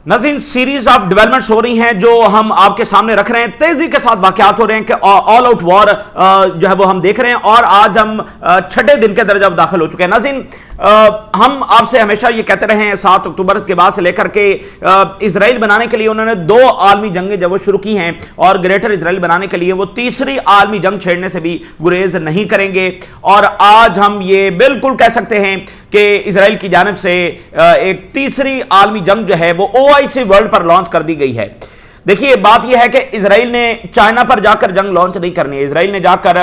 ناظرین series of developments ہو رہی ہیں جو ہم آپ کے سامنے رکھ رہے ہیں، تیزی کے ساتھ واقعات ہو رہے ہیں کہ آل آؤٹ وار جو ہے وہ ہم دیکھ رہے ہیں، اور آج ہم چھٹے دن کے درجہ داخل ہو چکے ہیں۔ ناظرین ہم آپ سے ہمیشہ یہ کہتے رہے ہیں 7 اکتوبر کے بعد سے لے کر کے اسرائیل بنانے کے لیے انہوں نے 2 عالمی جنگیں جب وہ شروع کی ہیں، اور گریٹر اسرائیل بنانے کے لیے وہ تیسری عالمی جنگ چھیڑنے سے بھی گریز نہیں کریں گے، اور آج ہم یہ بالکل کہہ سکتے ہیں کہ اسرائیل کی جانب سے ایک تیسری عالمی جنگ جو ہے وہ OIC ورلڈ پر لانچ کر دی گئی ہے۔ دیکھیے بات یہ ہے کہ اسرائیل نے چائنا پر جا کر جنگ لانچ نہیں کرنی ہے، اسرائیل نے جا کر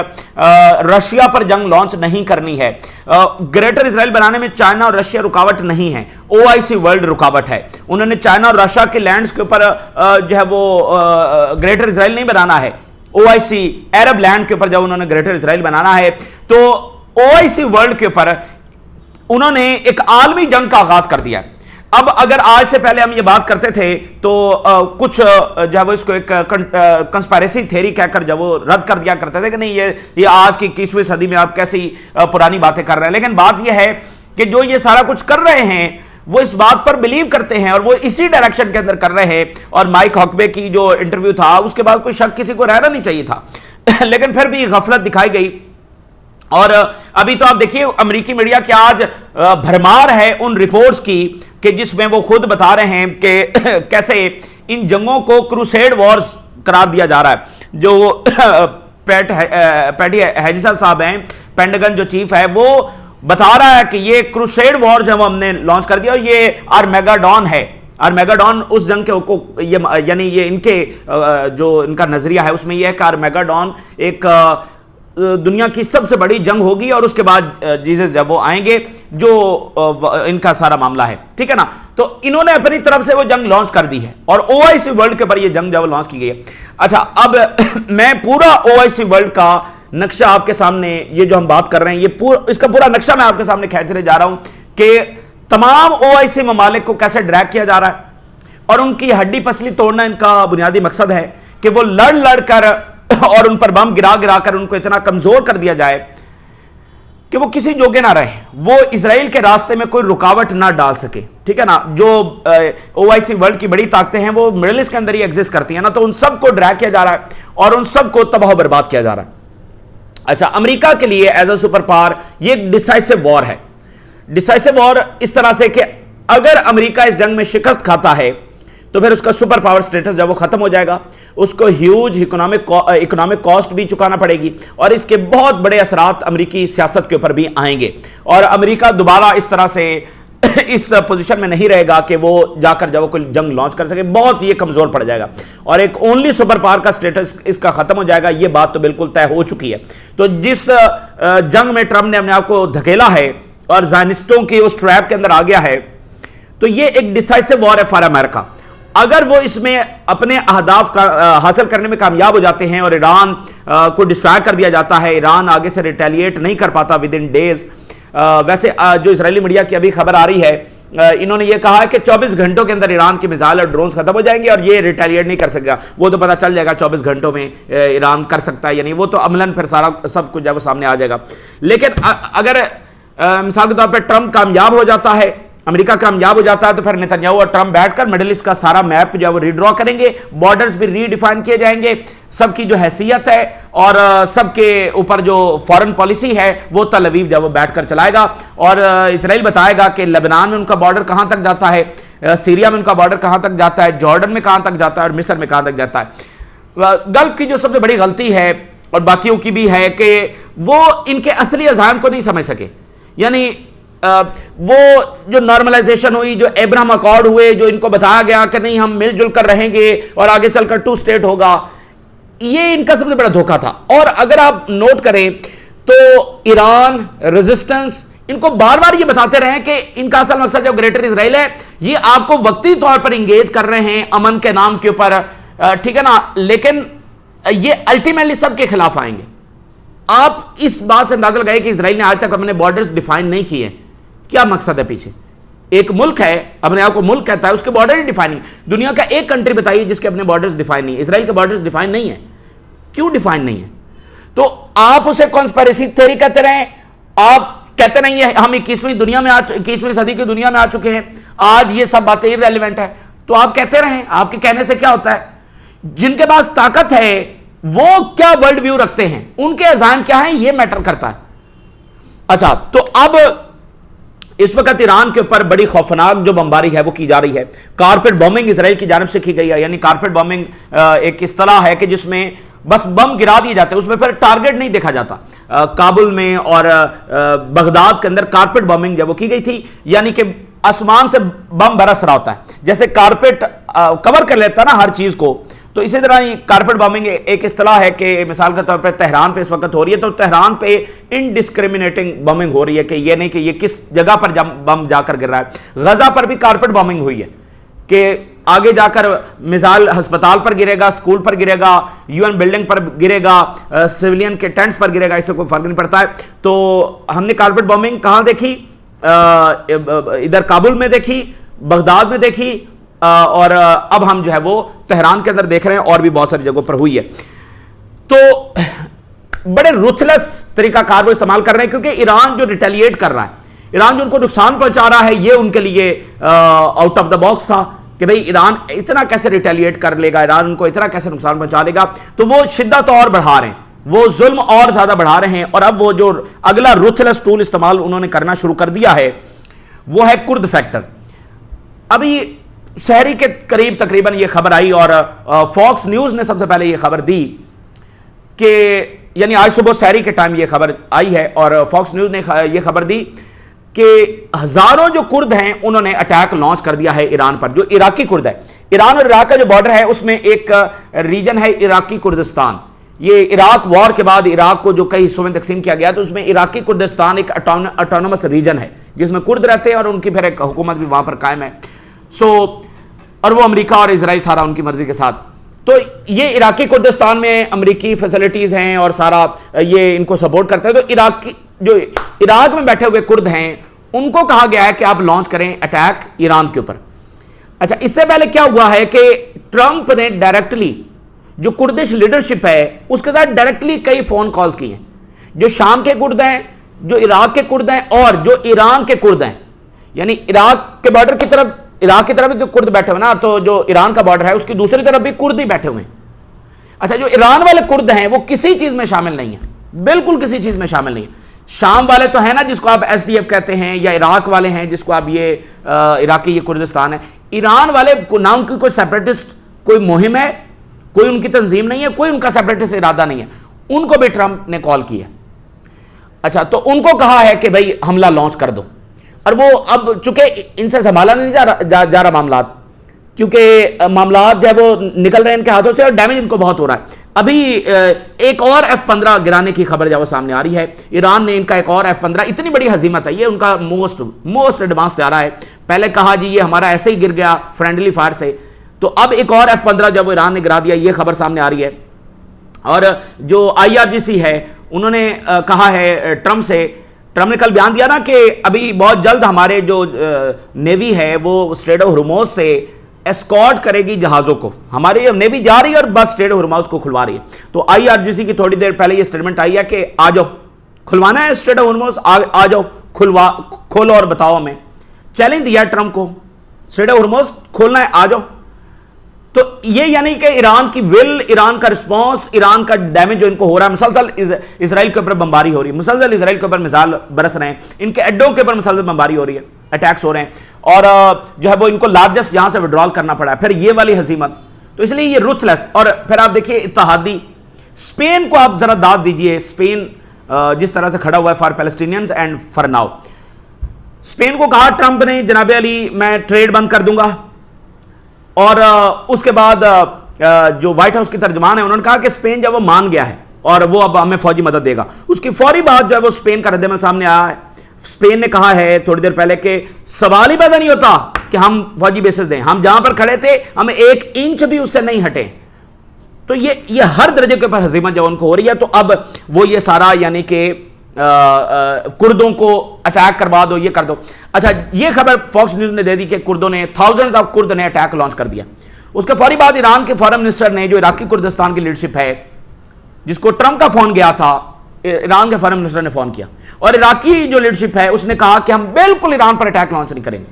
رشیا پر جنگ لانچ نہیں کرنی ہے۔ گریٹر اسرائیل بنانے میں چائنا اور رشیا رکاوٹ نہیں ہے، OIC ورلڈ رکاوٹ ہے۔ انہوں نے چائنا اور رشیا کے لینڈز کے اوپر جو ہے وہ گریٹر اسرائیل نہیں بنانا ہے، OIC عرب لینڈ کے اوپر جب انہوں نے گریٹر اسرائیل بنانا ہے تو OIC ورلڈ کے اوپر انہوں نے ایک عالمی جنگ کا آغاز کر دیا۔ اب اگر آج سے پہلے ہم یہ بات کرتے تھے تو کچھ جو ہے وہ اس کو ایک کنسپائریسی تھیوری کہہ کر جب وہ رد کر دیا کرتے تھے کہ نہیں یہ آج کی 21ویں صدی میں آپ کیسی پرانی باتیں کر رہے ہیں، لیکن بات یہ ہے کہ جو یہ سارا کچھ کر رہے ہیں وہ اس بات پر بلیو کرتے ہیں اور وہ اسی ڈائریکشن کے اندر کر رہے ہیں۔ اور مائک ہاکبے کی جو انٹرویو تھا اس کے بعد کوئی شک کسی کو رہنا نہیں چاہیے تھا، لیکن پھر بھی غفلت دکھائی گئی۔ اور ابھی تو آپ دیکھیے امریکی میڈیا کی آج بھرمار ہے ان رپورٹس کی کہ جس میں وہ خود بتا رہے ہیں کہ کیسے ان جنگوں کو کروسیڈ وارز قرار دیا جا رہا ہے۔ جو پیٹی ہیجسن صاحب ہیں، پینٹاگن جو چیف ہے، وہ بتا رہا ہے کہ یہ کروسیڈ وارز ہیں وہ ہم نے لانچ کر دیا، اور یہ آرمیگاڈون ہے۔ آرمیگاڈون اس جنگ کے یعنی یہ ان کے جو ان کا نظریہ ہے اس میں یہ ہے کہ آرمیگاڈون ایک دنیا کی سب سے بڑی جنگ ہوگی، اور اس کے بعد جیزس جب وہ آئیں گے جو ان کا سارا معاملہ ہے، ٹھیک ہے نا۔ تو انہوں نے اپنی طرف سے وہ جنگ لانچ کر دی ہے، اور OIC ورلڈ کے پر یہ جنگ جب لانچ کی گئی ہے۔ اچھا اب میں پورا OIC ورلڈ کا نقشہ آپ کے سامنے، یہ جو ہم بات کر رہے ہیں یہ اس کا پورا نقشہ میں آپ کے سامنے کھینچنے جا رہا ہوں کہ تمام OIC ممالک کو کیسے ڈریگ کیا جا رہا ہے، اور ان کی ہڈی پسلی توڑنا ان کا بنیادی مقصد ہے کہ وہ لڑ کر اور ان پر بم گرا کر ان کو اتنا کمزور کر دیا جائے کہ وہ کسی جوگے نہ رہے، وہ اسرائیل کے راستے میں کوئی رکاوٹ نہ ڈال سکے، ٹھیک ہے نا۔ جو OIC ورلڈ کی بڑی طاقتیں ہیں وہ مڈل ایسٹ کے اندر ہی ایگزسٹ کرتی ہیں نا، تو ان سب کو ڈریگ کیا جا رہا ہے اور ان سب کو تباہ و برباد کیا جا رہا ہے۔ اچھا امریکہ کے لیے ایز اے سپر پاور یہ ایک ڈیسائسو وار ہے۔ ڈیسائسو وار اس طرح سے کہ اگر امریکہ اس جنگ میں شکست کھاتا ہے تو پھر اس کا سپر پاور سٹیٹس جب وہ ختم ہو جائے گا، اس کو ہیوج اکنامک کاسٹ بھی چکانا پڑے گی، اور اس کے بہت بڑے اثرات امریکی سیاست کے اوپر بھی آئیں گے، اور امریکہ دوبارہ اس طرح سے اس پوزیشن میں نہیں رہے گا کہ وہ جا کر جب وہ کوئی جنگ لانچ کر سکے، بہت یہ کمزور پڑ جائے گا، اور ایک اونلی سپر پاور کا سٹیٹس اس کا ختم ہو جائے گا۔ یہ بات تو بالکل طے ہو چکی ہے۔ تو جس جنگ میں ٹرمپ نے اپنے آپ کو دھکیلا ہے اور زائنسٹوں کی اس ٹریپ کے اندر آ گیا ہے، تو یہ ایک ڈیسائسو وار ہے فار امریکہ۔ اگر وہ اس میں اپنے اہداف حاصل کرنے میں کامیاب ہو جاتے ہیں اور ایران کو ڈسٹرائے کر دیا جاتا ہے، ایران آگے سے ریٹیلیٹ نہیں کر پاتا ود ان ڈیز۔ ویسے جو اسرائیلی میڈیا کی ابھی خبر آ رہی ہے، انہوں نے یہ کہا ہے کہ 24 گھنٹوں کے اندر ایران کی میزائل اور ڈرونز ختم ہو جائیں گے اور یہ ریٹیلیٹ نہیں کر سکے گا۔ وہ تو پتہ چل جائے گا 24 گھنٹوں میں ایران کر سکتا ہے، یعنی وہ تو عملاً پھر سارا سب کچھ جب سامنے آ جائے گا۔ لیکن اگر مثال کے طور پہ ٹرمپ کامیاب ہو جاتا ہے، امریکہ کامیاب ہو جاتا ہے، تو پھر نیتنیاہو اور ٹرمپ بیٹھ کر مڈل ایسٹ کا سارا میپ جو ہے وہ ریڈرا کریں گے، بارڈرز بھی ری ڈیفائن کیے جائیں گے، سب کی جو حیثیت ہے اور سب کے اوپر جو فارن پالیسی ہے وہ تل اویو جب وہ بیٹھ کر چلائے گا، اور اسرائیل بتائے گا کہ لبنان میں ان کا بارڈر کہاں تک جاتا ہے، سیریا میں ان کا بارڈر کہاں تک جاتا ہے، جارڈن میں کہاں تک جاتا ہے، اور مصر میں کہاں تک جاتا ہے۔ گلف کی جو سب سے بڑی غلطی ہے اور باقیوں کی بھی ہے کہ وہ ان کے اصلی عزائم کو نہیں سمجھ سکے، یعنی وہ جو نارملائزیشن ہوئی، جو ابراہم اکارڈ ہوئے، جو ان کو بتایا گیا کہ نہیں ہم مل جل کر رہیں گے اور آگے چل کر 2 اسٹیٹ ہوگا، یہ ان کا سب سے بڑا دھوکہ تھا۔ اور اگر آپ نوٹ کریں تو ایران ریزسٹنس ان کو بار بار یہ بتاتے رہے کہ ان کا اصل مقصد جو گریٹر اسرائیل ہے یہ آپ کو وقتی طور پر انگیج کر رہے ہیں امن کے نام کے اوپر، ٹھیک ہے نا، لیکن یہ الٹیمیٹلی سب کے خلاف آئیں گے۔ آپ اس بات سے اندازہ لگائیں کہ اسرائیل نے آج تک اپنے بارڈرز ڈیفائن نہیں کیے، کیا مقصد ہے پیچھے؟ ایک ملک ہے، اپنے آپ کو ملک کہتا ہے، اس کے بارڈر ہی ڈیفائن نہیں۔ دنیا کا ایک کنٹری بتائیے جس کے اپنے بارڈرز ڈیفائن نہیں ہے۔ اسرائیل کے بارڈرز ڈیفائن نہیں ہیں، کیوں ڈیفائن نہیں ہے؟ تو آپ اسے کانسپیریسی تھیوری کہتے رہیں، آپ کہتے نہیں ہیں ہم 21ویں صدی کی دنیا میں آ چکے ہیں، آج یہ سب باتیں ریلیونٹ ہے، تو تو آپ کہتے رہیں, آپ کے کہنے سے کیا ہوتا ہے؟ جن کے پاس طاقت ہے وہ کیا ورلڈ ویو رکھتے ہیں, ان کے عزائم کیا ہیں, یہ میٹر کرتا ہے. اچھا, تو اب اس وقت ایران کے اوپر بڑی خوفناک جو بمباری ہے وہ کی جا رہی ہے. کارپیٹ بومنگ اسرائیل کی جانب سے کی گئی ہے. یعنی کارپیٹ بومنگ ایک اصطلاح ہے کہ جس میں بس بم گرا دیے جاتے ہیں, اس میں پھر ٹارگٹ نہیں دیکھا جاتا. کابل میں اور بغداد کے اندر کارپیٹ بومنگ جب وہ کی گئی تھی, یعنی کہ آسمان سے بم برس رہا ہوتا ہے, جیسے کارپیٹ کور کر لیتا نا ہر چیز کو, تو اسی طرح یہ کارپیٹ بامنگ ایک اصطلاح ہے کہ مثال کے طور پہ تہران پہ اس وقت ہو رہی ہے, تو تہران پہ انڈسکریمنیٹنگ بامنگ ہو رہی ہے کہ یہ نہیں کہ یہ کس جگہ پر بم جا کر گر رہا ہے. غزہ پر بھی کارپیٹ بامنگ ہوئی ہے کہ آگے جا کر مثال ہسپتال پر گرے گا, اسکول پر گرے گا, یو این بلڈنگ پر گرے گا, سویلین کے ٹینٹس پر گرے گا, اس سے کوئی فرق نہیں پڑتا ہے. تو ہم نے کارپیٹ بامنگ کہاں دیکھی؟ ادھر کابل میں دیکھی, بغداد میں دیکھی, اور اب ہم جو ہے وہ تہران کے اندر دیکھ رہے ہیں, اور بھی بہت ساری جگہوں پر ہوئی ہے. تو بڑے رuthless طریقہ کار وہ استعمال کر رہے ہیں, کیونکہ ایران جو ریٹیلیٹ کر رہا ہے, ایران جو ان کو نقصان پہنچا رہا ہے, یہ ان کے لیے آؤٹ آف دا باکس تھا کہ بھئی ایران اتنا کیسے ریٹیلیٹ کر لے گا, ایران ان کو اتنا کیسے نقصان پہنچا لے گا. تو وہ شدت اور بڑھا رہے ہیں, وہ ظلم اور زیادہ بڑھا رہے ہیں, اور اب وہ جو اگلا ruthless ٹول استعمال انہوں نے کرنا شروع کر دیا ہے وہ ہے کرد فیکٹر. ابھی سحری کے قریب تقریباً یہ خبر آئی, اور فاکس نیوز نے سب سے پہلے یہ خبر دی کہ, یعنی آج صبح سحری کے ٹائم یہ خبر آئی ہے, اور فاکس نیوز نے یہ خبر دی کہ ہزاروں جو کرد ہیں انہوں نے اٹیک لانچ کر دیا ہے ایران پر, جو عراقی کرد ہے. ایران اور عراق کا جو بارڈر ہے اس میں ایک ریجن ہے عراقی کردستان. یہ عراق وار کے بعد عراق کو جو کئی حصوں میں تقسیم کیا گیا, تو اس میں عراقی کردستان ایک اٹانومس ریجن ہے جس میں کرد رہتے ہیں, اور ان کی پھر ایک حکومت بھی وہاں پر قائم ہے. اور وہ امریکہ اور اسرائیل سارا ان کی مرضی کے ساتھ. تو یہ عراقی کردستان میں امریکی فیسلٹیز ہیں اور سارا یہ ان کو سپورٹ کرتا ہے. تو جو عراق میں بیٹھے ہوئے کرد ہیں ان کو کہا گیا ہے کہ آپ لانچ کریں اٹیک ایران کے اوپر. اچھا, اس سے پہلے کیا ہوا ہے کہ ٹرمپ نے ڈائریکٹلی جو کردش لیڈرشپ ہے اس کے ساتھ ڈائریکٹلی کئی فون کالز کی ہیں, جو شام کے کرد ہیں, جو عراق کے کرد ہیں, اور جو ایران کے کرد ہیں. یعنی عراق کے بارڈر کی طرف, عراق کی طرف جو کرد بیٹھے ہوئے نا, تو جو ایران کا بارڈر ہے اس کی دوسری طرف بھی کرد ہی بیٹھے ہوئے ہیں. اچھا, جو ایران والے کرد ہیں وہ کسی چیز میں شامل نہیں ہیں, بالکل کسی چیز میں شامل نہیں ہیں. شام والے تو ہیں نا جس کو آپ ایس ڈی ایف کہتے ہیں, یا عراق والے ہیں جس کو آپ یہ عراقی یہ کردستان ہے. ایران والے نہ ان کی کوئی سیپریٹسٹ کوئی مہم ہے, کوئی ان کی تنظیم نہیں ہے, کوئی ان کا سیپریٹسٹ ارادہ نہیں ہے. ان کو بھی ٹرمپ نے کال کی ہے. اچھا, تو ان کو کہا ہے کہ بھئی حملہ لانچ کر دو, اور وہ اب چونکہ ان سے سنبھالا نہیں جا رہا معاملات, کیونکہ معاملات جو ہے وہ نکل رہے ہیں ان کے ہاتھوں سے, اور ڈیمیج ان کو بہت ہو رہا ہے. ابھی ایک اور F-15 گرانے کی خبر جو سامنے آ رہی ہے. ایران نے ان کا ایک اور F-15, اتنی بڑی ہزیمت ہے, یہ ان کا موسٹ ایڈوانس طیارہ ہے. پہلے کہا جی یہ ہمارا ایسے ہی گر گیا فرینڈلی فائر سے, تو اب ایک اور F-15 جب ایران نے گرا دیا, یہ خبر سامنے آ رہی ہے. اور جو IRGC ہے انہوں نے کہا ہے ٹرمپ سے, ٹرمپ نے کل بیان دیا نا کہ ابھی بہت جلد ہمارے جو نیوی ہے وہ اسٹریٹ آف ہرموز سے اسکارٹ کرے گی جہازوں کو. ہماری نیوی جا رہی ہے اور بس اسٹریٹ آف ہرموز کو کھلوا رہی ہے. تو IRGC کی تھوڑی دیر پہلے یہ اسٹیٹمنٹ آئی ہے کہ آ جاؤ, کھلوانا ہے اسٹریٹ آف ہرموز, آ جاؤ کھولو اور بتاؤ ہمیں. چیلنج دیا ٹرمپ کو, اسٹریٹ آف ہرموز کھولنا ہے, آ جاؤ. تو یہ یعنی کہ ایران کی ول, ایران کا رسپانس, ایران کا ڈیمیج جو ان کو ہو رہا ہے, مسلسل اسرائیل کے اوپر بمباری ہو رہی ہے, مسلسل اسرائیل کے اوپر میزائل برس رہے ہیں, ان کے اڈوں کے اوپر مسلسل بمباری ہو رہی ہے, اٹیکس ہو رہے ہیں, اور جو ہے وہ ان کو لارجسٹ یہاں سے وڈرال کرنا پڑا ہے. پھر یہ والی ہزیمت, تو اس لیے یہ رuthless. اور پھر آپ دیکھیے اتحادی اسپین کو آپ ذرا داد دیجئے, اسپین جس طرح سے کھڑا ہوا ہے for Palestinians and for now. Spain کو کہا ٹرمپ نے جناب علی میں ٹریڈ بند کر دوں گا, اور اس کے بعد جو وائٹ ہاؤس کی ترجمان ہے انہوں نے کہا کہ اسپین جب وہ مان گیا ہے اور وہ اب ہمیں فوجی مدد دے گا. اس کی فوری بات جو ہے وہ اسپین کا رد عمل سامنے آیا ہے. اسپین نے کہا ہے تھوڑی دیر پہلے کہ سوال ہی پیدا نہیں ہوتا کہ ہم فوجی بیسز دیں, ہم جہاں پر کھڑے تھے ہم 1 انچ بھی اس سے نہیں ہٹے. تو یہ ہر درجے کے اوپر ہزیمت جو ان کو ہو رہی ہے. تو اب وہ یہ سارا یعنی کہ کردوں کو اٹیک کروا دو, یہ کر دو. اچھا, یہ خبر فاکس نیوز نے دے دی کہ کردوں نے thousands آف کرد نے اٹیک لانچ کر دیا. اس کے فوری بعد ایران کے فارن منسٹر نے, جو عراقی کردستان کی لیڈرشپ ہے جس کو ٹرمپ کا فون گیا تھا, ایران کے فارن منسٹر نے فون کیا, اور عراقی جو لیڈرشپ ہے اس نے کہا کہ ہم بالکل ایران پر اٹیک لانچ نہیں کریں گے.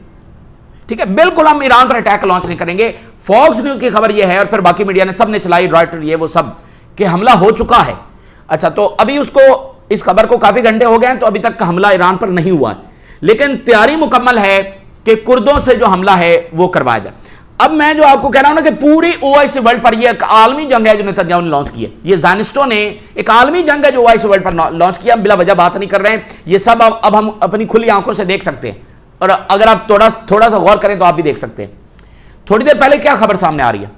ٹھیک ہے, بالکل ہم ایران پر اٹیک لانچ نہیں کریں گے. فاکس نیوز کی خبر یہ ہے اور پھر باقی میڈیا نے سب نے چلائی, رائٹر یہ وہ سب, کہ حملہ ہو چکا ہے. اچھا, تو ابھی اس خبر کو کافی گھنٹے ہو گئے ہیں, تو ابھی تک حملہ ایران پر نہیں ہوا ہے, لیکن تیاری مکمل ہے کہ کردوں سے جو حملہ ہے وہ کروایا جائے. اب میں جو آپ کو کہہ رہا ہوں نا کہ پوری OIC ورلڈ پر یہ ایک عالمی جنگ ہے جو نتنیاہو نے لانچ کی ہے. یہ زائنسٹوں نے ایک عالمی جنگ ہے جو OIC ورلڈ پر لانچ کیا. بلا وجہ بات نہیں کر رہے ہیں, یہ سب اب ہم اپنی کھلی آنکھوں سے دیکھ سکتے ہیں, اور اگر آپ تھوڑا سا غور کریں تو آپ بھی دیکھ سکتے ہیں. تھوڑی دیر پہلے کیا خبر سامنے آ رہی ہے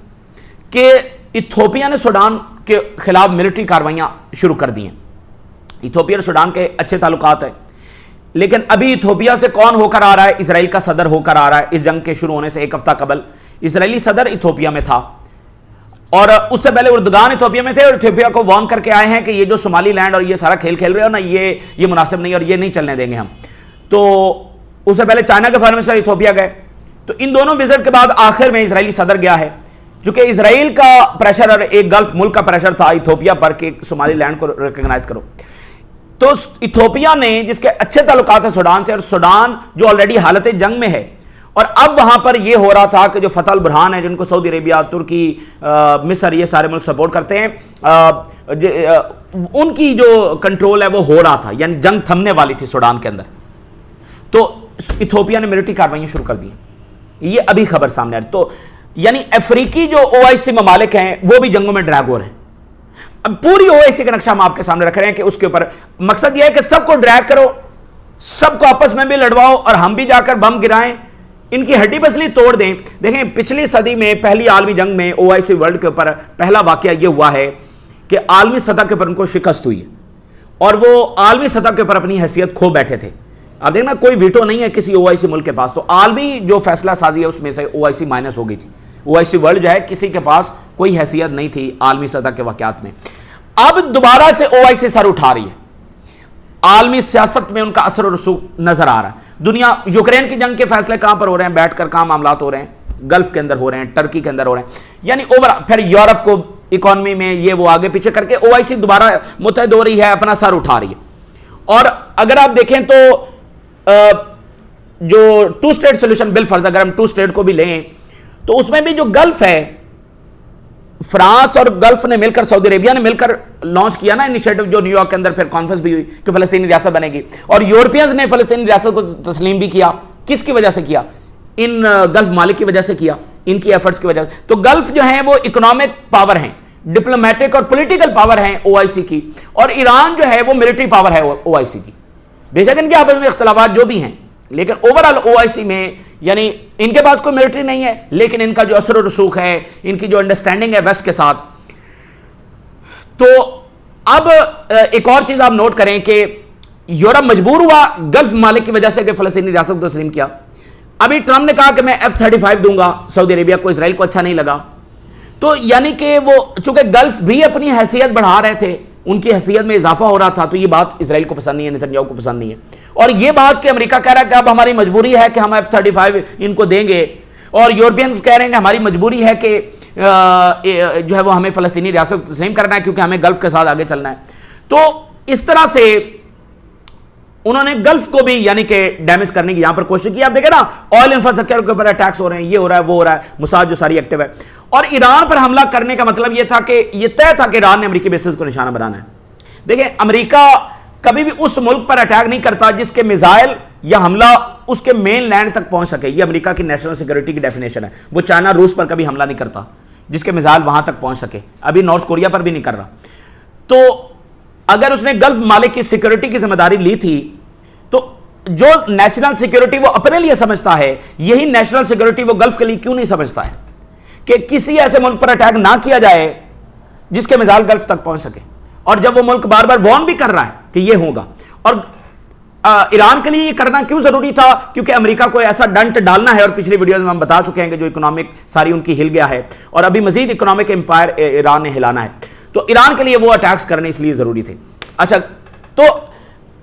کہ ایتھوپیا نے سوڈان کے خلاف ملٹری کاروائیاں شروع کر دی ہیں. ایتھوپیا اور سوڈان کے اچھے تعلقات ہیں, لیکن ابھی ایتھوپیا سے کون ہو کر آ رہا ہے؟ اسرائیل کا صدر ہو کر آ رہا ہے. اس جنگ کے شروع ہونے سے ایک ہفتہ قبل اسرائیلی صدر ایتھوپیا میں تھا, اور اس سے پہلے اردگان ایتھوپیا میں تھے, اور ایتھوپیا کو وارن کر کے آئے ہیں کہ یہ جو صومالی لینڈ اور یہ سارا کھیل کھیل رہے ہو نا, یہ مناسب نہیں اور یہ نہیں چلنے دیں گے ہم. تو اس سے پہلے چائنا کے فارن منسٹر ایتھوپیا گئے. تو ان دونوں وزٹ کے بعد آخر میں اسرائیلی صدر گیا ہے, چونکہ اسرائیل کا پریشر اور ایک گلف ملک کا پریشر تھا ایتھوپیا پر کہ صومالی لینڈ کو ریکگنائز کرو. تو ایتھوپیا نے, جس کے اچھے تعلقات ہیں سوڈان سے, اور سوڈان جو آلریڈی حالت جنگ میں ہے, اور اب وہاں پر یہ ہو رہا تھا کہ جو فتح البرہان ہے, جن کو سعودی عربیہ, ترکی, مصر, یہ سارے ملک سپورٹ کرتے ہیں, ان کی جو کنٹرول ہے وہ ہو رہا تھا, یعنی جنگ تھمنے والی تھی سوڈان کے اندر. تو ایتھوپیا نے ملٹری کاروائیاں شروع کر دی ہیں, یہ ابھی خبر سامنے آ رہی. تو یعنی افریقی جو OIC ممالک ہیں وہ بھی جنگوں میں ڈریگ ہو رہے ہیں. اب پوری OIC کا نقشہ ہم آپ کے سامنے رکھ رہے ہیں کہ اس کے اوپر مقصد یہ ہے کہ سب کو ڈریگ کرو, سب کو آپس میں بھی لڑواؤ, اور ہم بھی جا کر بم گرائیں, ان کی ہڈی پسلی توڑ دیں. دیکھیں پچھلی صدی میں پہلی عالمی جنگ میں OIC ورلڈ کے اوپر پہلا واقعہ یہ ہوا ہے کہ عالمی سطح کے اوپر ان کو شکست ہوئی ہے, اور وہ عالمی سطح کے اوپر اپنی حیثیت کھو بیٹھے تھے. اب دیکھنا کوئی ویٹو نہیں ہے کسی OIC ملک کے پاس, تو عالمی جو فیصلہ سازی ہے اس میں سے OIC مائنس ہو گئی تھی. OIC ورلڈ جو ہے کسی کے پاس کوئی حیثیت نہیں تھی عالمی سطح کے واقعات میں. اب دوبارہ سے OIC سر اٹھا رہی ہے, عالمی سیاست میں ان کا اثر و رسوخ نظر آ رہا ہے. دنیا یوکرین کی جنگ کے فیصلے کہاں پر ہو رہے ہیں؟ بیٹھ کر کہاں معاملات ہو رہے ہیں؟ گلف کے اندر ہو رہے ہیں, ٹرکی کے اندر ہو رہے ہیں. یعنی پھر یورپ کو اکانومی میں یہ وہ آگے پیچھے کر کے OIC دوبارہ متحد ہو رہی ہے, اپنا سر اٹھا رہی ہے. اور اگر آپ دیکھیں تو جو 2 اسٹیٹ سولوشن بالفرض اگر ہم 2 اسٹیٹ کو بھی لیں, تو اس میں بھی جو گلف ہے, فرانس اور گلف نے مل کر, سعودی عربیہ نے مل کر لانچ کیا نا انیشیٹو, جو نیو یارک کے اندر پھر کانفرنس بھی ہوئی کہ فلسطینی ریاست بنے گی, اور یورپینز نے فلسطینی ریاست کو تسلیم بھی کیا. کس کی وجہ سے کیا؟ ان گلف مالک کی وجہ سے کیا, ان کی ایفرٹس کی وجہ سے. تو گلف جو ہیں وہ اکنامک پاور ہیں, ڈپلومیٹک اور پولیٹیکل پاور ہیں OIC کی, اور ایران جو ہے وہ ملٹری پاور ہے OIC کی. بے شک ان کے آپس میں اختلافات جو بھی ہیں, لیکن اوورآل OIC میں یعنی ان کے پاس کوئی ملٹری نہیں ہے, لیکن ان کا جو اثر و رسوخ ہے, ان کی جو انڈرسٹینڈنگ ہے ویسٹ کے ساتھ. تو اب ایک اور چیز آپ نوٹ کریں کہ یورپ مجبور ہوا گلف ممالک کی وجہ سے کہ فلسطینی ریاست کو تسلیم کیا. ابھی ٹرمپ نے کہا کہ میں F-35 دوں گا سعودی عربیہ کو, اسرائیل کو اچھا نہیں لگا. تو یعنی کہ وہ چونکہ گلف بھی اپنی حیثیت بڑھا رہے تھے, ان کی حیثیت میں اضافہ ہو رہا تھا, تو یہ بات اسرائیل کو پسند نہیں ہے, نتنیاہو کو پسند نہیں ہے. اور یہ بات کہ امریکہ کہہ رہا ہے کہ اب ہماری مجبوری ہے کہ ہم F-35 ان کو دیں گے, اور یورپینز کہہ رہے ہیں کہ ہماری مجبوری ہے کہ جو ہے وہ ہمیں فلسطینی ریاست کو تسلیم کرنا ہے کیونکہ ہمیں گلف کے ساتھ آگے چلنا ہے. تو اس طرح سے انہوں نے گلف کو بھی یعنی کہ ڈیمیج کرنے کی یہاں پر کوشش کی. آپ دیکھیں نا آئل انفراسٹرکچر کے اوپر اٹیکس ہو رہے ہیں, یہ ہو رہا ہے, وہ ہو رہا ہے, موساد جو ساری ایکٹیو ہے. اور ایران پر حملہ کرنے کا مطلب یہ تھا کہ یہ طے تھا کہ ایران نے امریکی بیسز کو نشانہ بنانا ہے. دیکھیں امریکہ کبھی بھی اس ملک پر اٹیک نہیں کرتا جس کے میزائل یا حملہ اس کے مین لینڈ تک پہنچ سکے. یہ امریکہ کی نیشنل سیکورٹی کی ڈیفینیشن ہے. وہ چائنا روس پر کبھی حملہ نہیں کرتا جس کے میزائل وہاں تک پہنچ سکے, ابھی نارتھ کوریا پر بھی نہیں کر رہا. تو اگر اس نے گلف ممالک کی سیکورٹی کی ذمہ داری لی تھی, تو جو نیشنل سیکورٹی وہ اپنے لیے سمجھتا ہے, یہی نیشنل سیکورٹی وہ گلف کے لیے کیوں نہیں سمجھتا ہے کہ کسی ایسے ملک پر اٹیک نہ کیا جائے جس کے میزائل گلف تک پہنچ سکے. اور جب وہ ملک بار بار وارن بھی کر رہا ہے کہ یہ ہوگا, اور ایران کے لیے یہ کرنا کیوں ضروری تھا؟ کیونکہ امریکہ کو ایسا ڈنٹ ڈالنا ہے, اور پچھلی ویڈیوز میں ہم بتا چکے ہیں کہ جو اکنامک ساری ان کی ہل گیا ہے, اور ابھی مزید اکنامک امپائر ایران نے ہلانا ہے. تو ایران کے لیے وہ اٹیکس کرنے اس لیے ضروری تھے. اچھا, تو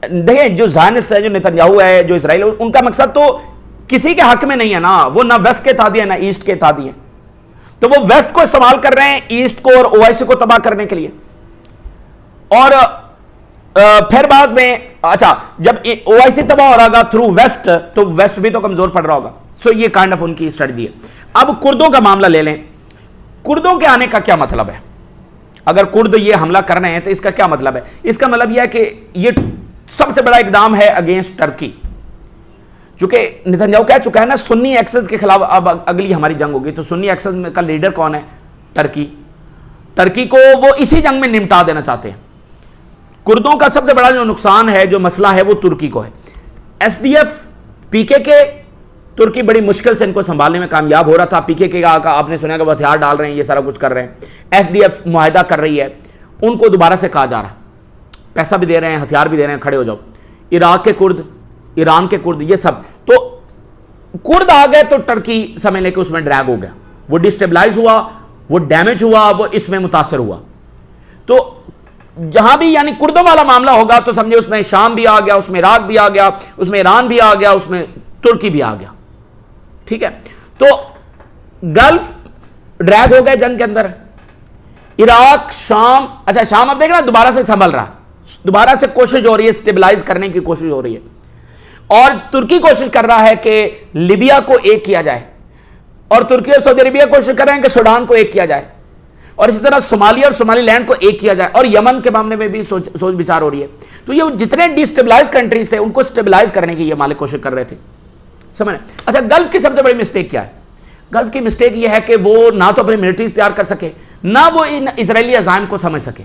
دیکھیں جو زائنسٹ ہے, جو نتنیاہو ہے, جو اسرائیل, ان کا مقصد تو کسی کے حق میں نہیں ہے نا, وہ نہ ویسٹ کے تادی ہیں نہ ایسٹ کے تادی ہیں. تو وہ ویسٹ کو استعمال کر رہے ہیں ایسٹ کو اور OIC کو تباہ کرنے کے لیے. اور پھر بعد میں اچھا جب OIC تباہ ہو رہا ہوگا تھرو ویسٹ, تو ویسٹ بھی تو کمزور پڑ رہا ہوگا. سو یہ کائنڈ آف ان کی اسٹریٹجی ہے. اب کردوں کا معاملہ لے لیں. کردوں کے آنے کا کیا مطلب ہے؟ اگر کرد یہ حملہ کر رہے ہیں تو اس کا کیا مطلب ہے؟ اس کا مطلب یہ ہے کہ یہ سب سے بڑا اقدام ہے اگینسٹ ٹرکی. چونکہ نتنیاہو کہہ چکا ہے نا سنی ایکسس کے خلاف اب اگلی ہماری جنگ ہوگی. تو سنی ایکسس کا لیڈر کون ہے؟ ٹرکی. ٹرکی کو وہ اسی جنگ میں نمٹا دینا چاہتے ہیں. کردوں کا سب سے بڑا جو نقصان ہے، جو مسئلہ ہے، وہ ترکی کو ہے. ایس ڈی ایف پی کے ترکی بڑی مشکل سے ان کو سنبھالنے میں کامیاب ہو رہا تھا. پی کے کا آپ نے سنا کہ وہ ہتھیار ڈال رہے ہیں، یہ سارا کچھ کر رہے ہیں. ایس ڈی ایف معاہدہ کر رہی ہے، ان کو دوبارہ سے کہا جا رہا ہے، پیسہ بھی دے رہے ہیں، ہتھیار بھی دے رہے ہیں، کھڑے ہو جاؤ. عراق کے کرد، ایران کے کرد، یہ سب تو کرد آ گئے تو ٹرکی سمجھ لے کہ اس میں ڈریگ ہو گیا، وہ ڈسٹیبلائز ہوا، وہ ڈیمیج ہوا، وہ اس میں متاثر ہوا. تو جہاں بھی یعنی کردوں والا معاملہ ہوگا تو سمجھے اس میں شام بھی آ گیا، اس میں عراق بھی آ گیا، اس میں ایران بھی آ گیا، اس میں ترکی بھی آ گیا. ٹھیک ہے، تو گلف ڈریگ ہو گئے جنگ کے اندر. عراق، شام، اچھا شام اب دیکھ رہا دوبارہ سے سنبھل رہا، دوبارہ سے کوشش ہو رہی ہے، اسٹیبلائز کرنے کی کوشش ہو رہی ہے. اور ترکی کوشش کر رہا ہے کہ لیبیا کو ایک کیا جائے، اور ترکی اور سعودی عربیہ کوشش کر رہے ہیں کہ سوڈان کو ایک کیا جائے، اور اسی طرح صومالیہ اور صومالی لینڈ کو ایک کیا جائے، اور یمن کے معاملے میں بھی سوچ بچار ہو رہی ہے. تو یہ جتنے ڈی اسٹیبلائز کنٹریز تھے ان کو اسٹیبلائز کرنے کی یہ مالک کوشش کر رہے تھے. سمجھ رہے؟ اچھا گلف کی سب سے بڑی مسٹیک کیا ہے؟ گلف کی مسٹیک یہ ہے کہ وہ نہ تو اپنی ملٹریز تیار کر سکے، نہ وہ ان اسرائیلی عزائم کو سمجھ سکے.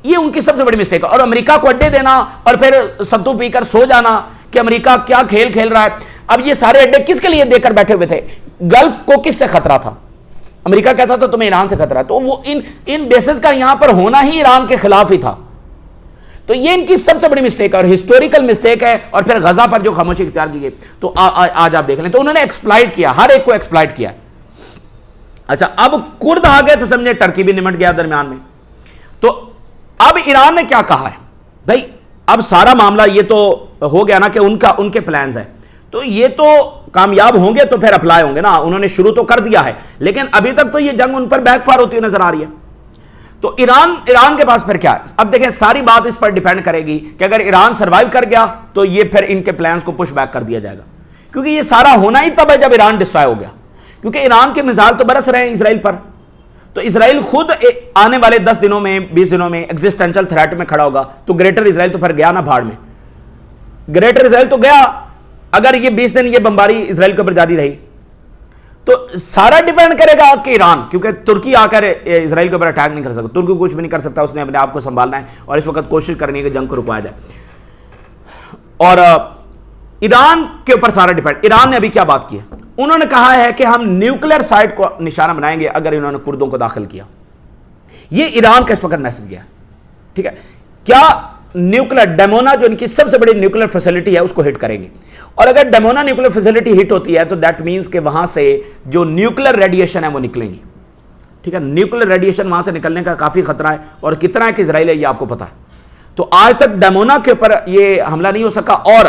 یہ ان کی سب سے بڑی مسٹیک ہے. اور امریکہ کو اڈے دینا اور پھر ستو پی کر سو جانا کہ امریکہ کیا کھیل کھیل رہا ہے. اب یہ سارے اڈے کس کے لیے دے کر بیٹھے ہوئے تھے؟ گلف کو کس سے خطرہ تھا؟ امریکہ کہتا تھا تمہیں ایران سے خطرہ ہے، تو وہ ان بیسز کا یہاں پر ہونا ہی ایران کے خلاف ہی تھا. تو یہ ان کی سب سے بڑی مسٹیک ہے اور ہسٹوریکل مسٹیک ہے. اور پھر غزہ پر جو خاموشی اختیار کی گئی تو آج آپ دیکھ لیں تو انہوں نے ایکسپلائٹ کیا، ہر ایک کو ایکسپلائٹ کیا. اچھا اب کرد آ گئے تو سمجھے ٹرکی بھی نمٹ گیا درمیان میں. تو اب ایران نے کیا کہا ہے بھائی؟ اب سارا معاملہ یہ تو ہو گیا نا کہ ان کے پلانز ہیں، تو یہ تو کامیاب ہوں گے تو پھر اپلائی ہوں گے نا. انہوں نے شروع تو کر دیا ہے لیکن ابھی تک تو یہ جنگ ان پر بیک فائر ہوتی ہوئی نظر آ رہی ہے. تو ایران کے پاس پھر کیا ہے؟ اب دیکھیں ساری بات اس پر ڈیپینڈ کرے گی کہ اگر ایران سروائیو کر گیا تو یہ پھر ان کے پلانز کو پش بیک کر دیا جائے گا، کیونکہ یہ سارا ہونا ہی تب ہے جب ایران ڈسٹرائے ہو گیا. کیونکہ ایران کے میزائل تو برس رہے ہیں اسرائیل پر، تو اسرائیل خود آنے والے 10 دنوں میں 20 دنوں میں ایگزسٹینشل تھریٹ میں کھڑا ہوگا. تو گریٹر اسرائیل تو پھر گیا نا بھاڑ میں، گریٹر اسرائیل تو گیا. اگر یہ 20 دن یہ بمباری اسرائیل کے اوپر جاری رہی تو سارا ڈیپینڈ کرے گا کہ ایران، کیونکہ ترکی آ کر اسرائیل کے اوپر اٹیک نہیں کر سکتا، ترکی کچھ بھی نہیں کر سکتا، اس نے اپنے آپ کو سنبھالنا ہے اور اس وقت کوشش کرنی ہے کہ جنگ کو رکوایا جائے. اور ایران کے اوپر سارا ڈیپینڈ. ایران نے ابھی کیا بات کی ہے؟ انہوں نے کہا ہے کہ ہم نیوکلیر سائٹ کو نشانہ بنائیں گے اگر انہوں نے کردوں کو داخل کیا. یہ ایران کا اس وقت میسج گیا. ٹھیک ہے، کیا نیوکلیر ڈیمونا جو ان کی سب سے بڑی نیوکلیر فیسلٹی ہے اس کو ہٹ کریں گے، اور اگر ڈیمونا نیوکلیر فیسلٹی ہٹ ہوتی ہے تو دیٹ مینس کہ وہاں سے جو نیوکلیر ریڈیشن ہے وہ نکلیں گی. ٹھیک ہے، نیوکلیر ریڈیشن وہاں سے نکلنے کا کافی خطرہ ہے، اور کتنا ہے کہ اسرائیل ہے یہ آپ کو پتا ہے. تو آج تک ڈیمونا کے اوپر یہ حملہ نہیں ہو سکا. اور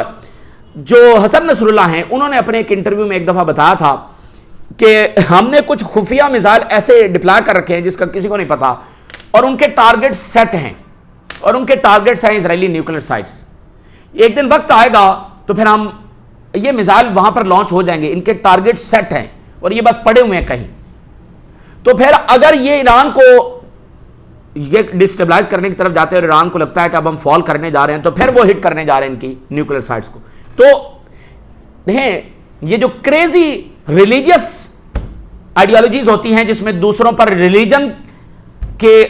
جو حسن نصر اللہ ہیں انہوں نے اپنے ایک انٹرویو میں ایک دفعہ بتایا تھا کہ ہم نے کچھ خفیہ میزائل ایسے ڈپلائے کر رکھے ہیں جس کا کسی کو نہیں پتا، اور ان کے ٹارگٹ سیٹ ہیں، اور ان کے ٹارگٹس ہیں اسرائیلی نیوکلیر سائٹس. ایک دن وقت آئے گا تو پھر ہم یہ میزائل وہاں پر لانچ ہو جائیں گے، ان کے ٹارگٹ سیٹ ہیں اور یہ بس پڑے ہوئے ہیں کہیں. تو پھر اگر یہ ایران کو یہ ڈسٹیبلائز کرنے کی طرف جاتے ہیں اور ایران کو لگتا ہے کہ اب ہم فال کرنے جا رہے ہیں تو پھر وہ ہٹ کرنے جا رہے ہیں ان کی نیوکلیر سائٹس کو. تو دیکھیں یہ جو کریزی ریلیجیس آئیڈیالوجیز ہوتی ہیں جس میں دوسروں پر ریلیجن کے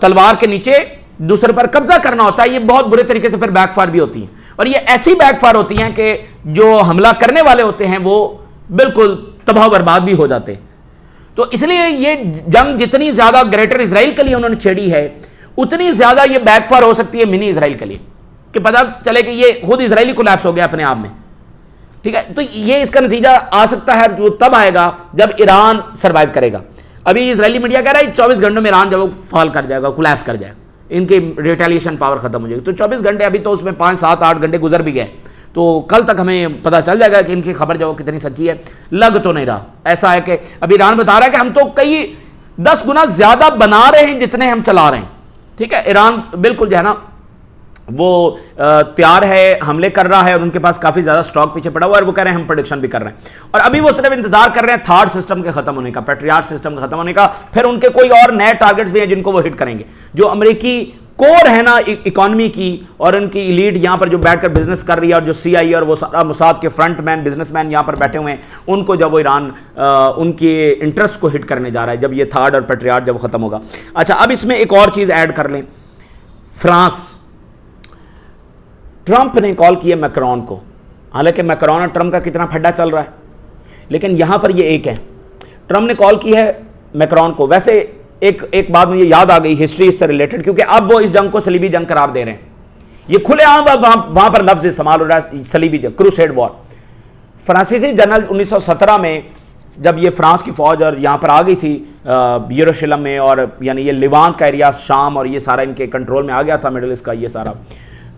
تلوار کے نیچے دوسرے پر قبضہ کرنا ہوتا ہے، یہ بہت برے طریقے سے پھر بیک فائر بھی ہوتی ہیں. اور یہ ایسی بیک فائر ہوتی ہیں کہ جو حملہ کرنے والے ہوتے ہیں وہ بالکل تباہ و برباد بھی ہو جاتے ہیں. تو اس لیے یہ جنگ جتنی زیادہ گریٹر اسرائیل کے لیے انہوں نے چھیڑی ہے اتنی زیادہ یہ بیک فائر ہو سکتی ہے منی اسرائیل کے لیے، کہ پتہ چلے کہ یہ خود اسرائیلی کولیپس ہو گیا اپنے آپ میں. ٹھیک ہے، تو یہ اس کا نتیجہ آ سکتا ہے وہ تب آئے گا جب ایران سروائیو کرے گا. ابھی اسرائیلی میڈیا کہہ رہا ہے 24 گھنٹوں میں ایران جب وہ فال کر جائے گا، کولیپس کر جائے گا، ان کی ریٹیلیشن پاور ختم ہو جائے گی. تو 24 گھنٹے ابھی تو اس میں 5 7 8 گھنٹے گزر بھی گئے، تو کل تک ہمیں پتہ چل جائے گا کہ ان کی خبر جو کتنی سچی ہے. لگ تو نہیں رہا. ایسا ہے کہ ابھی ایران بتا رہا ہے کہ ہم تو کئی 10 گنا زیادہ بنا رہے ہیں جتنے ہم چلا رہے ہیں. ٹھیک ہے، ایران بالکل جو ہے نا وہ تیار ہے، حملے کر رہا ہے اور ان کے پاس کافی زیادہ سٹاک پیچھے پڑا ہوا ہے اور وہ کہہ رہے ہیں ہم پریڈکشن بھی کر رہے ہیں. اور ابھی وہ صرف انتظار کر رہے ہیں تھارڈ سسٹم کے ختم ہونے کا، پیٹریاٹ سسٹم کے ختم ہونے کا. پھر ان کے کوئی اور نئے ٹارگٹس بھی ہیں جن کو وہ ہٹ کریں گے. جو امریکی کور ہے نا اکانومی کی، اور ان کی ایلیٹ یہاں پر جو بیٹھ کر بزنس کر رہی ہے، اور جو سی آئی اور وہ سارا موساد کے فرنٹ مین بزنس مین یہاں پر بیٹھے ہوئے ہیں، ان کو جب وہ ایران ان کے انٹرسٹ کو ہٹ کرنے جا رہا ہے جب یہ تھرڈ اور پیٹریاٹ جب ختم ہوگا. اچھا، اب اس میں ایک اور چیز ایڈ کر لیں. فرانس، ٹرمپ نے کال کیا میکرون کو، حالانکہ میکرون اور ٹرمپ کا کتنا پھڈا چل رہا ہے، لیکن یہاں پر یہ ایک ہے. ٹرمپ نے کال کی ہے میکرون کو. ویسے ایک بات مجھے یاد آ گئی ہسٹری اس سے ریلیٹڈ، کیونکہ اب وہ اس جنگ کو صلیبی جنگ قرار دے رہے ہیں. یہ کھلے عام وہاں پر لفظ استعمال ہو رہا ہے صلیبی جنگ، کروسیڈ وار. فرانسیسی جنرل 1917 میں جب یہ فرانس کی فوج اور یہاں پر آ گئی تھی یروشلم میں، اور یعنی یہ لیوانت کا ایریا، شام اور یہ سارا ان کے کنٹرول میں آ گیا تھا، مڈل ایسٹ کا یہ سارا.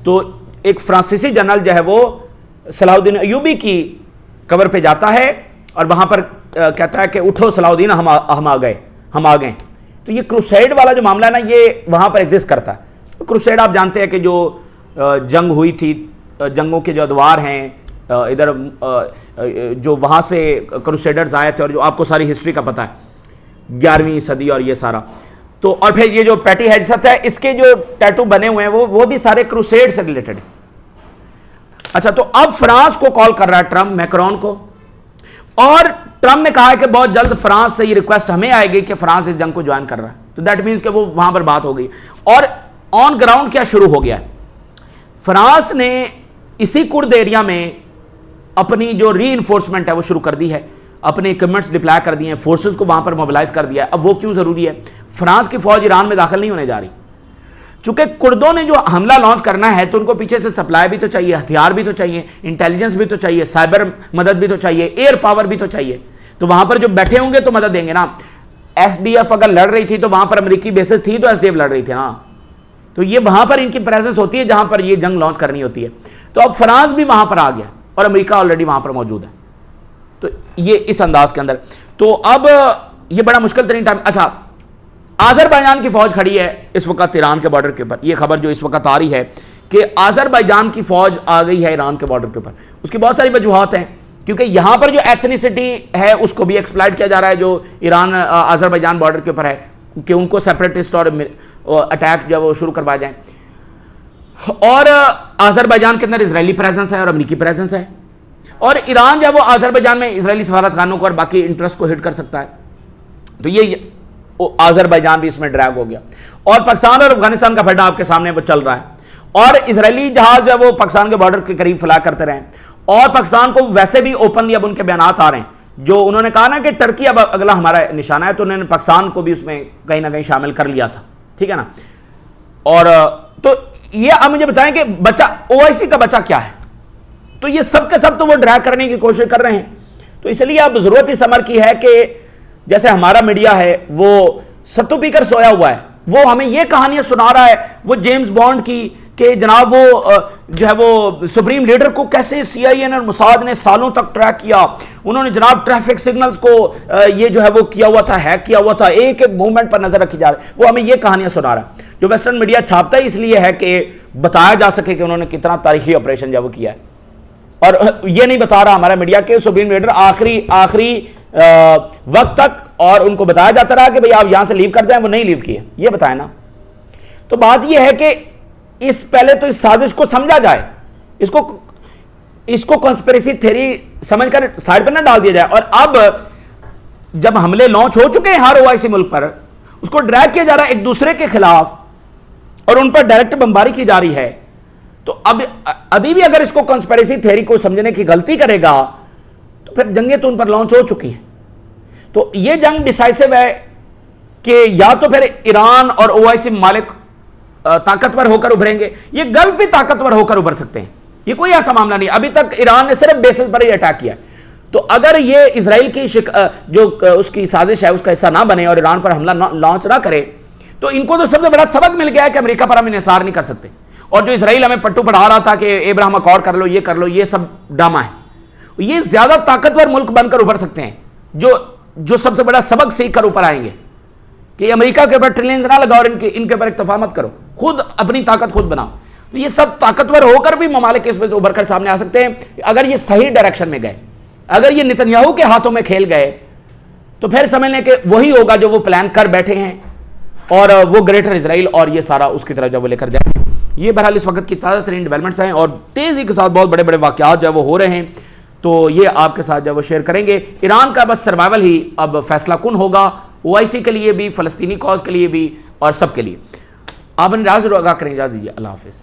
تو ایک فرانسیسی جنرل جو ہے وہ صلاح الدین ایوبی کی قبر پہ جاتا ہے اور وہاں پر کہتا ہے کہ اٹھو صلاح الدین، ہم آ گئے. تو یہ کروسیڈ والا جو معاملہ ہے نا، یہ وہاں پر ایگزسٹ کرتا ہے. کروسیڈ آپ جانتے ہیں کہ جو جنگ ہوئی تھی، جنگوں کے جو ادوار ہیں ادھر، جو وہاں سے کروسیڈرز آئے تھے، اور جو آپ کو ساری ہسٹری کا پتہ ہے، 11ویں صدی اور یہ سارا. تو اور پھر یہ جو پیٹی ہیجسٹ ہے، اس کے جو ٹیٹو بنے ہوئے ہیں وہ بھی سارے کروسیڈ سے ریلیٹڈ ہیں. اچھا، تو اب فرانس کو کال کر رہا ہے ٹرمپ میکرون کو، اور ٹرمپ نے کہا ہے کہ بہت جلد فرانس سے یہ ریکویسٹ ہمیں آئے گی کہ فرانس اس جنگ کو جوائن کر رہا ہے. تو دیٹ مینس کہ وہ وہاں پر بات ہو گئی. اور آن گراؤنڈ کیا شروع ہو گیا ہے، فرانس نے اسی کرد ایریا میں اپنی جو ری انفورسمنٹ ہے وہ شروع کر دی ہے، اپنے اکوپمنٹس ڈپلائی کر دیے ہیں، فورسز کو وہاں پر موبلائز کر دیا ہے. اب وہ کیوں ضروری ہے؟ فرانس کی فوج ایران میں داخل نہیں ہونے جا رہی. چونکہ کردوں نے جو حملہ لانچ کرنا ہے تو ان کو پیچھے سے سپلائی بھی تو چاہیے، ہتھیار بھی تو چاہیے، انٹیلیجنس بھی تو چاہیے، سائبر مدد بھی تو چاہیے، ایئر پاور بھی تو چاہیے. تو وہاں پر جو بیٹھے ہوں گے تو مدد دیں گے نا. ایس ڈی ایف اگر لڑ رہی تھی تو وہاں پر امریکی بیسز تھی، تو ایس ڈی ایف لڑ رہی تھی نا. تو یہ وہاں پر ان کی پریزنس ہوتی ہے جہاں پر یہ جنگ لانچ کرنی ہوتی ہے. تو اب فرانس بھی وہاں پر آ گیا اور امریکہ آلریڈی وہاں پر موجود ہے. تو یہ اس انداز کے اندر. تو اب یہ بڑا مشکل ترین ٹائم. اچھا، آذربائیجان کی فوج کھڑی ہے اس وقت ایران کے بارڈر کے اوپر. یہ خبر جو اس وقت آ رہی ہے کہ آذربائیجان کی فوج آ گئی ہے ایران کے بارڈر کے اوپر. اس کی بہت ساری وجوہات ہیں، کیونکہ یہاں پر جو ایتھنیسٹی ہے اس کو بھی ایکسپلائٹ کیا جا رہا ہے جو ایران آذربائیجان بارڈر کے اوپر ہے، کہ ان کو سیپریٹسٹ اور اٹیک جو ہے وہ شروع کروائے جائیں. اور آذربائیجان کے اندر اسرائیلی پریزنس ہے اور امریکی پریزنس ہے، اور ایران جو ہے وہ آذربائیجان میں اسرائیلی سفارت خانوں کو اور باقی انٹرسٹ کو ہٹ کر سکتا ہے. تو یہ آذربائیجان بھی اس میں ڈریگ ہو گیا. اور پاکستان اور افغانستان کا پھڈا آپ کے سامنے وہ چل رہا ہے، اور اسرائیلی جہاز جو ہے وہ پاکستان کے بارڈر کے قریب فلاح کرتے رہے. اور پاکستان کو ویسے بھی اوپنلی اب ان کے بیانات آ رہے ہیں، جو انہوں نے کہا نا کہ ٹرکی اب اگلا ہمارا نشانہ ہے، تو انہوں نے پاکستان کو بھی اس میں کہیں نہ کہیں شامل کر لیا تھا. ٹھیک ہے نا. اور تو یہ آپ مجھے بتائیں کہ بچہ OIC کا بچہ کیا ہے؟ تو یہ سب کے سب تو وہ ڈریگ کرنے کی کوشش کر رہے ہیں. تو اس لیے اب ضرورت اس امر کی ہے کہ جیسے ہمارا میڈیا ہے وہ ستو پی کر سویا ہوا ہے، وہ ہمیں یہ کہانیاں سنا رہا ہے، وہ جیمز بانڈ کی، کہ جناب وہ جو ہے وہ سپریم لیڈر کو کیسے CIA اور موساد نے سالوں تک ٹریک کیا. انہوں نے جناب ٹریفک سگنلز کو یہ جو ہے وہ کیا ہوا تھا، ہیک کیا ہوا تھا، ایک ایک موومنٹ پر نظر رکھی جا رہی ہے. وہ ہمیں یہ کہانیاں سنا رہا ہے. جو ویسٹرن میڈیا چھاپتا ہے اس لیے ہے کہ بتایا جا سکے کہ انہوں نے کتنا تاریخی آپریشن جو وہ کیا ہے. اور یہ نہیں بتا رہا ہمارا میڈیا کہ سپریم لیڈر آخری وقت تک، اور ان کو بتایا جاتا رہا کہ بھئی آپ یہاں سے لیو کر جائیں، وہ نہیں لیو کیے. یہ بتائیں نا. تو بات یہ ہے کہ پہلے تو اس سازش کو سمجھا جائے، اس کو کنسپیریسی تھیری سمجھ کر سائڈ پہ نہ ڈال دیا جائے. اور اب جب حملے لانچ ہو چکے ہیں ہر OIC ملک پر، اس کو ڈریگ کیا جا رہا ہے ایک دوسرے کے خلاف اور ان پر ڈائریکٹ بمباری کی جا رہی ہے. تو ابھی بھی اگر اس کو کنسپیریسی تھیری کو سمجھنے کی غلطی کرے گا تو پھر جنگیں تو ان پر لانچ ہو چکی ہیں. تو یہ جنگ ڈیسائسو ہے کہ یا تو پھر ایران اور OIC ممالک طاقتور ہو کر ابھریں گے، یہ گلف بھی طاقتور ہو کر ابھر سکتے ہیں. یہ کوئی ایسا معاملہ نہیں. ابھی تک ایران نے صرف بیسز پر ہی اٹیک کیا. تو اگر یہ اسرائیل کی جو اس کی سازش ہے اس کا حصہ نہ بنے اور ایران پر حملہ لانچ نہ کرے، تو ان کو تو سب سے بڑا سبق مل گیا ہے کہ امریکہ پر ہم انحصار نہیں کر سکتے. اور جو اسرائیل ہمیں پٹو پڑھا رہا تھا کہ ابراہیم اکور کر لو، یہ کر لو، یہ سب ڈرامہ ہے. یہ زیادہ طاقتور ملک بن کر ابھر سکتے ہیں جو سب سے بڑا سبق سیکھ کر اوپر آئیں گے کہ امریکہ کے اوپر ٹریلینز نہ لگاؤ اور ان کے اوپر اکتفا مت کرو، خود اپنی طاقت خود بناؤ. یہ سب طاقتور ہو کر بھی ممالک اس میں سے ابھر کر سامنے آ سکتے ہیں اگر یہ صحیح ڈائریکشن میں گئے. اگر یہ نتنیاہو کے ہاتھوں میں کھیل گئے تو پھر سمجھ لیں کہ وہی ہوگا جو وہ پلان کر بیٹھے ہیں, اور وہ گریٹر اسرائیل اور یہ سارا اس کی طرف جب وہ لے کر جائیں گے. یہ بہرحال اس وقت کی تازہ ترین ڈیولپمنٹس ہیں, اور تیزی کے ساتھ بہت بڑے بڑے واقعات جو ہے وہ ہو رہے ہیں, تو یہ آپ کے ساتھ جو وہ شیئر کریں گے. ایران کا بس سروائیول ہی اب فیصلہ کن ہوگا, OIC کے لیے بھی, فلسطینی کاز کے لیے بھی, اور سب کے لیے. آپ نے راز آگاہ کریں, اجازت دیجیے, اللہ حافظ.